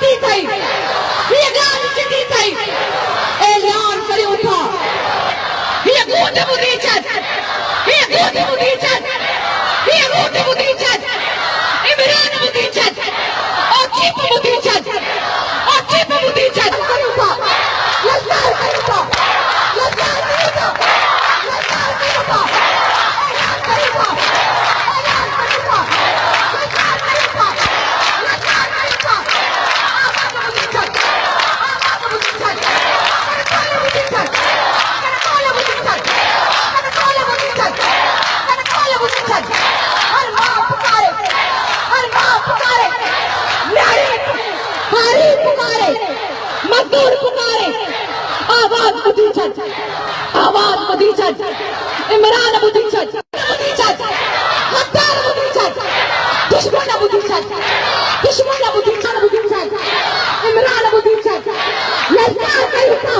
चिठी थई ये गान चिठी थई ऐलान करे उठा ये गोद मुदीचत ये गोद मुदीचत ये गोद मुदीचत इमरान मुदीचत और चीप मुदीचत और चीप मुदीचत करे उठा ललकार करे उठा ललकार करे उठा ललकार करे उठा ऐलान करे उठा ऐलान करे उठा ललकार करे उठा ललकार करे उठा आवाज मुदीचत कनकाला मुदीचत कनकाला मुदीचत कनकाला मुदीचत कनकाला मुदीचत हर मां पुकारे न्यारी हारी पुकारे मजदूर पुकारे आवाज मुदीचत इमरान मुदीचत हत्यार मुदीचत दुश्मन मुदीचत इमरान मुदीचत ललकार करे उठा